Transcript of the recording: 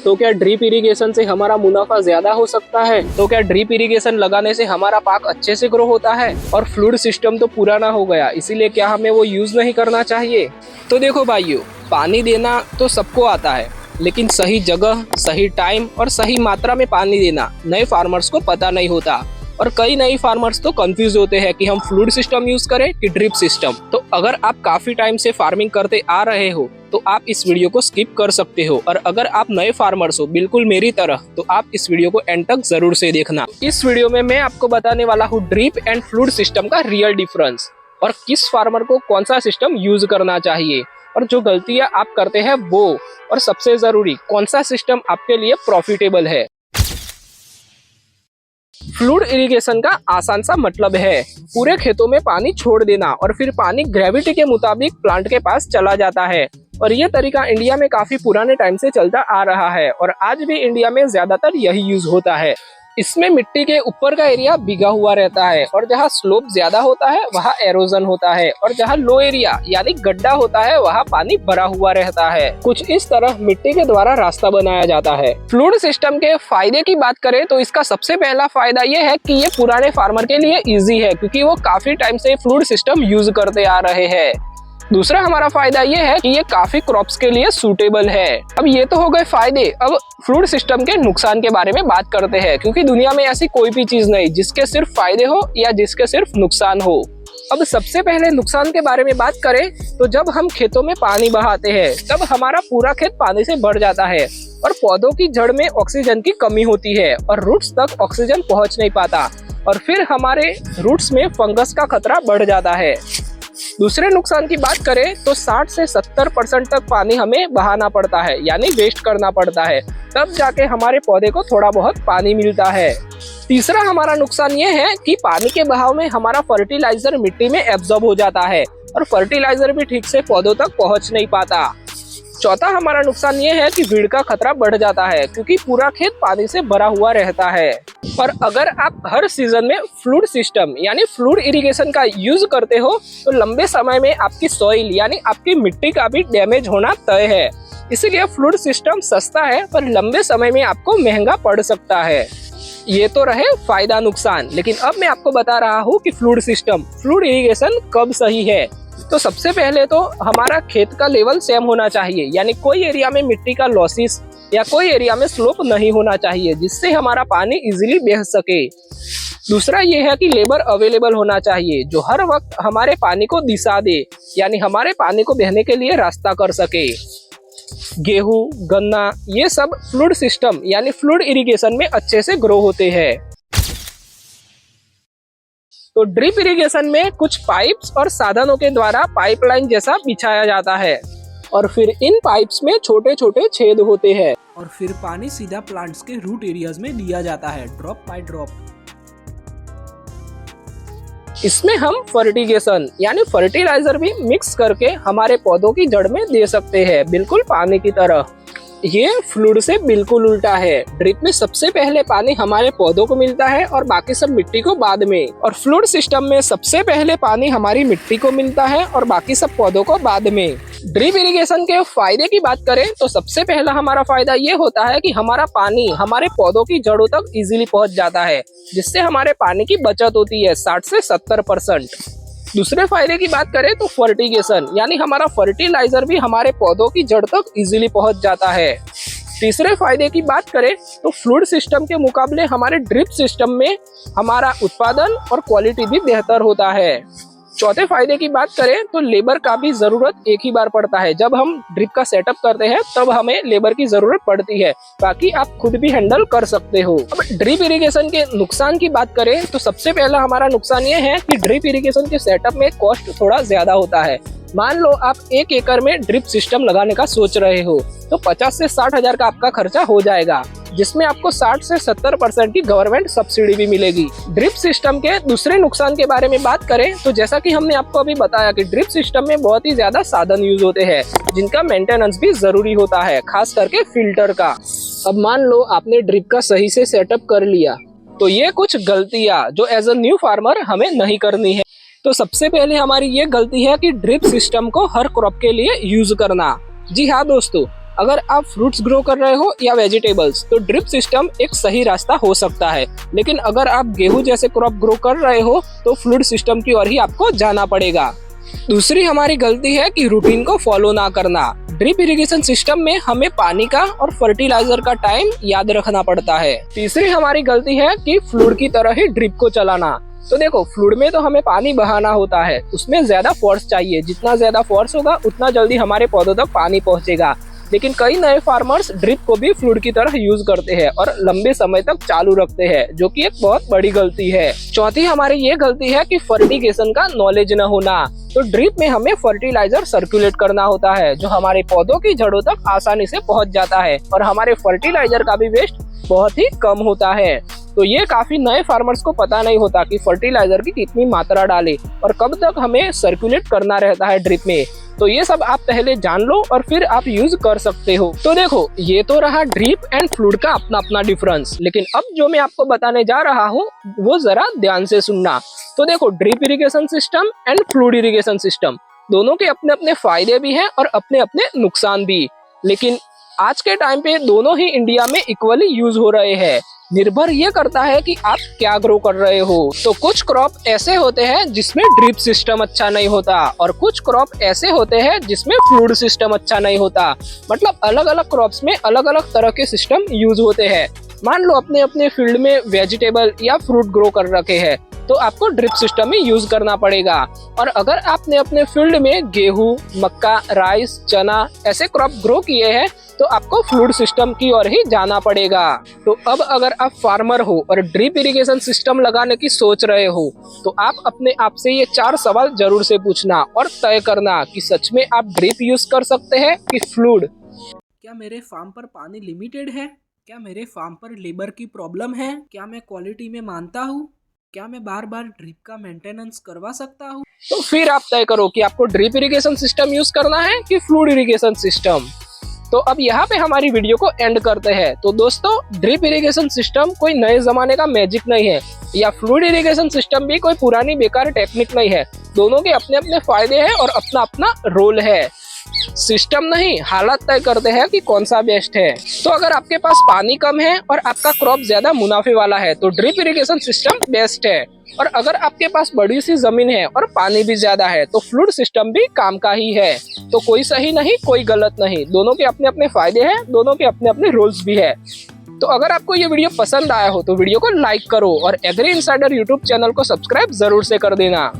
तो क्या drip irrigation से हमारा मुनाफा ज्यादा हो सकता है? तो क्या ड्रिप इरिगेशन लगाने से हमारा पाक अच्छे से ग्रो होता है? और फ्लूइड सिस्टम तो पुराना हो गया, इसीलिए क्या हमें वो यूज नहीं करना चाहिए? तो देखो भाइयों, पानी देना तो सबको आता है, लेकिन सही जगह, सही टाइम और सही मात्रा में पानी देना नए फार्मर्स को पता नहीं होता। और कई नए फार्मर्स तो कंफ्यूज होते हैं कि हम फ्लूइड सिस्टम यूज करें कि ड्रिप सिस्टम। तो अगर आप काफी टाइम से फार्मिंग करते आ रहे हो तो आप इस वीडियो को स्किप कर सकते हो, और अगर आप नए फार्मर्स हो बिल्कुल मेरी तरह, तो आप इस वीडियो को एंड तक जरूर से देखना। इस वीडियो में मैं आपको बताने वाला हूँ ड्रिप एंड फ्लूइड सिस्टम का रियल डिफरेंस, और किस फार्मर को कौन सा सिस्टम यूज करना चाहिए, और जो गलतियां आप करते हैं वो, और सबसे जरूरी कौन सा सिस्टम आपके लिए प्रॉफिटेबल है। फ्लूइड इरिगेशन का आसान सा मतलब है पूरे खेतों में पानी छोड़ देना, और फिर पानी ग्रेविटी के मुताबिक प्लांट के पास चला जाता है। और ये तरीका इंडिया में काफी पुराने टाइम से चलता आ रहा है, और आज भी इंडिया में ज्यादातर यही यूज होता है। इसमें मिट्टी के ऊपर का एरिया भीगा हुआ रहता है, और जहाँ स्लोप ज्यादा होता है वहाँ एरोजन होता है, और जहाँ लो एरिया यानी गड्ढा होता है वहाँ पानी भरा हुआ रहता है। कुछ इस तरह मिट्टी के द्वारा रास्ता बनाया जाता है। फ्लूइड सिस्टम के फायदे की बात करें तो इसका सबसे पहला फायदा ये है कि ये पुराने फार्मर के लिए इजी है, क्योंकि वो काफी टाइम से फ्लूइड सिस्टम यूज करते आ रहे हैं। दूसरा हमारा फायदा ये है कि ये काफी क्रॉप्स के लिए सूटेबल है। अब ये तो हो गए फायदे। अब फ्लूइड सिस्टम के नुकसान के बारे में बात करते हैं, क्योंकि दुनिया में ऐसी कोई भी चीज नहीं जिसके सिर्फ फायदे हो या जिसके सिर्फ नुकसान हो। अब सबसे पहले नुकसान के बारे में बात करें तो जब हम खेतों में पानी बहाते हैं तब हमारा पूरा खेत पानी से भर जाता है, और पौधों की जड़ में ऑक्सीजन की कमी होती है, और रूट्स तक ऑक्सीजन पहुंच नहीं पाता, और फिर हमारे रूट्स में फंगस का खतरा बढ़ जाता है। दूसरे नुकसान की बात करें तो 60 से 70% तक पानी हमें बहाना पड़ता है, यानी वेस्ट करना पड़ता है, तब जाके हमारे पौधे को थोड़ा बहुत पानी मिलता है। तीसरा हमारा नुकसान ये है कि पानी के बहाव में हमारा फर्टिलाइजर मिट्टी में एब्जॉर्ब हो जाता है, और फर्टिलाइजर भी ठीक से पौधों तक पहुंच नहीं पाता। चौथा हमारा नुकसान ये है कि भीड़ का खतरा बढ़ जाता है, क्योंकि पूरा खेत पानी से भरा हुआ रहता है। और अगर आप हर सीजन में फ्लूइड सिस्टम यानी फ्लूइड इरिगेशन का यूज करते हो तो लंबे समय में आपकी सॉइल यानी आपकी मिट्टी का भी डैमेज होना तय है। इसीलिए फ्लूइड सिस्टम सस्ता है पर लंबे समय में आपको महंगा पड़ सकता है। ये तो रहे फायदा नुकसान, लेकिन अब मैं आपको बता रहा हूँ कि फ्लूइड सिस्टम फ्लूइड इरिगेशन कब सही है। तो सबसे पहले तो हमारा खेत का लेवल सेम होना चाहिए, यानी कोई एरिया में मिट्टी का लॉसेस या कोई एरिया में स्लोप नहीं होना चाहिए, जिससे हमारा पानी इजीली बह सके। दूसरा ये है कि लेबर अवेलेबल होना चाहिए जो हर वक्त हमारे पानी को दिशा दे, यानी हमारे पानी को बहने के लिए रास्ता कर सके। गेहूं, गन्ना ये सब फ्लूइड सिस्टम यानी फ्लूइड इरिगेशन में अच्छे से ग्रो होते हैं। तो ड्रिप इरिगेशन में कुछ पाइप्स और साधनों के द्वारा पाइपलाइन जैसा बिछाया जाता है, और फिर इन पाइप्स में छोटे छोटे छेद होते हैं, और फिर पानी सीधा प्लांट्स के रूट एरियाज में दिया जाता है ड्रॉप बाय ड्रॉप। इसमें हम फर्टिगेशन यानी फर्टिलाइजर भी मिक्स करके हमारे पौधों की जड़ में दे सकते हैं, बिल्कुल पानी की तरह। ये फ्लूइड से बिल्कुल उल्टा है। ड्रिप में सबसे पहले पानी हमारे पौधों को मिलता है और बाकी सब मिट्टी को बाद में, और फ्लूइड सिस्टम में सबसे पहले पानी हमारी मिट्टी को मिलता है और बाकी सब पौधों को बाद में। ड्रिप इरिगेशन के फायदे की बात करें तो सबसे पहला हमारा फायदा ये होता है कि हमारा पानी हमारे पौधों की जड़ों तक इजीली पहुंच जाता है, जिससे हमारे पानी की बचत होती है 60 से 70%। दूसरे फायदे की बात करें तो फर्टिगेशन यानी हमारा फर्टिलाइजर भी हमारे पौधों की जड़ तक इजीली पहुंच जाता है। तीसरे फायदे की बात करें तो फ्लूइड सिस्टम के मुकाबले हमारे ड्रिप सिस्टम में हमारा उत्पादन और क्वालिटी भी बेहतर होता है। चौथे फायदे की बात करें तो लेबर का भी जरूरत एक ही बार पड़ता है। जब हम ड्रिप का सेटअप करते हैं तब हमें लेबर की जरूरत पड़ती है, बाकी आप खुद भी हैंडल कर सकते हो। अब ड्रिप इरिगेशन के नुकसान की बात करें तो सबसे पहला हमारा नुकसान ये है कि ड्रिप इरिगेशन के सेटअप में कॉस्ट थोड़ा ज्यादा होता है। मान लो आप 1 एकड़ में ड्रिप सिस्टम लगाने का सोच रहे हो तो 50 से 60 हजार का आपका खर्चा हो जाएगा, जिसमें आपको 60 से 70% की गवर्नमेंट सब्सिडी भी मिलेगी। ड्रिप सिस्टम के दूसरे नुकसान के बारे में बात करें तो जैसा कि हमने आपको अभी बताया कि ड्रिप सिस्टम में बहुत ही ज्यादा साधन यूज होते हैं, जिनका मेंटेनेंस भी जरूरी होता है, खास करके फिल्टर का। अब मान लो आपने ड्रिप का सही से सेटअप कर लिया, तो ये कुछ गलतियां जो एज अ न्यू फार्मर हमें नहीं करनी है। तो सबसे पहले हमारी ये गलती है कि ड्रिप सिस्टम को हर क्रॉप के लिए यूज करना। जी हाँ दोस्तों, अगर आप फ्रूट्स ग्रो कर रहे हो या वेजिटेबल्स तो ड्रिप सिस्टम एक सही रास्ता हो सकता है, लेकिन अगर आप गेहूं जैसे क्रॉप ग्रो कर रहे हो तो फ्लूइड सिस्टम की ओर ही आपको जाना पड़ेगा। दूसरी हमारी गलती है कि रूटीन को फॉलो ना करना। ड्रिप इरिगेशन सिस्टम में हमें पानी का और फर्टिलाइजर का टाइम याद रखना पड़ता है। तीसरी हमारी गलती है कि फ्लूइड की तरह ही ड्रिप को चलाना। तो देखो, फ्लूइड में तो हमें पानी बहाना होता है, उसमें ज्यादा फोर्स चाहिए, जितना ज्यादा फोर्स होगा उतना जल्दी हमारे पौधों तक पानी पहुंचेगा। लेकिन कई नए फार्मर्स ड्रिप को भी फ्लूइड की तरह यूज करते हैं और लंबे समय तक चालू रखते हैं, जो कि एक बहुत बड़ी गलती है। चौथी हमारी ये गलती है कि फर्टिगेशन का नॉलेज न होना। तो ड्रिप में हमें फर्टिलाइजर सर्कुलेट करना होता है, जो हमारे पौधों की जड़ों तक आसानी से पहुंच जाता है, और हमारे फर्टिलाइजर का भी वेस्ट बहुत ही कम होता है। तो ये काफी नए फार्मर्स को पता नहीं होता कि फर्टिलाइजर की कितनी मात्रा डालें और कब तक हमें सर्कुलेट करना रहता है ड्रिप में। तो ये सब आप पहले जान लो और फिर आप यूज कर सकते हो। तो देखो, ये तो रहा ड्रिप एंड फ्लूइड का अपना अपना डिफरेंस, लेकिन अब जो मैं आपको बताने जा रहा हूँ वो जरा ध्यान से सुनना। तो देखो, drip irrigation system and fluid irrigation system दोनों के अपने अपने फायदे भी हैं और अपने अपने नुकसान भी, लेकिन आज के टाइम पे दोनों ही इंडिया में इक्वली यूज हो रहे हैं। निर्भर ये करता है कि आप क्या ग्रो कर रहे हो। तो कुछ क्रॉप ऐसे होते हैं जिसमें ड्रिप सिस्टम अच्छा नहीं होता, और कुछ क्रॉप ऐसे होते हैं जिसमें फ्लूइड सिस्टम अच्छा नहीं होता। मतलब अलग अलग क्रॉप्स में अलग अलग तरह के सिस्टम यूज होते हैं। मान लो अपने अपने फील्ड में वेजिटेबल या फ्रूट ग्रो कर रखे हैं, तो आपको ड्रिप सिस्टम ही यूज करना पड़ेगा। और अगर आपने अपने फील्ड में गेहूं, मक्का, राइस, चना ऐसे क्रॉप ग्रो किए हैं तो आपको फ्लूइड सिस्टम की ओर ही जाना पड़ेगा। तो अब अगर आप फार्मर हो और ड्रिप इरिगेशन सिस्टम लगाने की सोच रहे हो तो आप अपने आप से ये 4 सवाल जरूर से पूछना और तय करना कि सच में आप ड्रिप यूज कर सकते हैं कि फ्लूइड। क्या मेरे फार्म पर पानी लिमिटेड है? क्या मेरे फार्म पर लेबर की प्रॉब्लम है? क्या मैं क्वालिटी में मानता हूँ? क्या मैं बार बार ड्रिप का मेंटेनेंस करवा सकता हूँ? तो फिर आप तय करो कि आपको ड्रिप इरिगेशन सिस्टम यूज करना है कि फ्लूइड इरिगेशन सिस्टम। तो अब यहाँ पे हमारी वीडियो को एंड करते हैं। तो दोस्तों, ड्रिप इरिगेशन सिस्टम कोई नए जमाने का मैजिक नहीं है, या फ्लूइड इरिगेशन सिस्टम भी कोई पुरानी बेकार टेक्निक नहीं है। दोनों के अपने अपने फायदे हैं और अपना अपना रोल है। सिस्टम नहीं, हालत तय करते हैं कि कौन सा बेस्ट है। तो अगर आपके पास पानी कम है और आपका क्रॉप ज्यादा मुनाफे वाला है तो ड्रिप इरिगेशन सिस्टम बेस्ट है, और अगर आपके पास बड़ी सी जमीन है और पानी भी ज्यादा है तो फ्लूइड सिस्टम भी काम का ही है। तो कोई सही नहीं, कोई गलत नहीं, दोनों के अपने अपने फायदे हैं, दोनों के अपने अपने रूल्स भी है। तो अगर आपको ये वीडियो पसंद आया हो तो वीडियो को लाइक करो और एग्री इनसाइडर यूट्यूब चैनल को सब्सक्राइब जरूर से कर देना।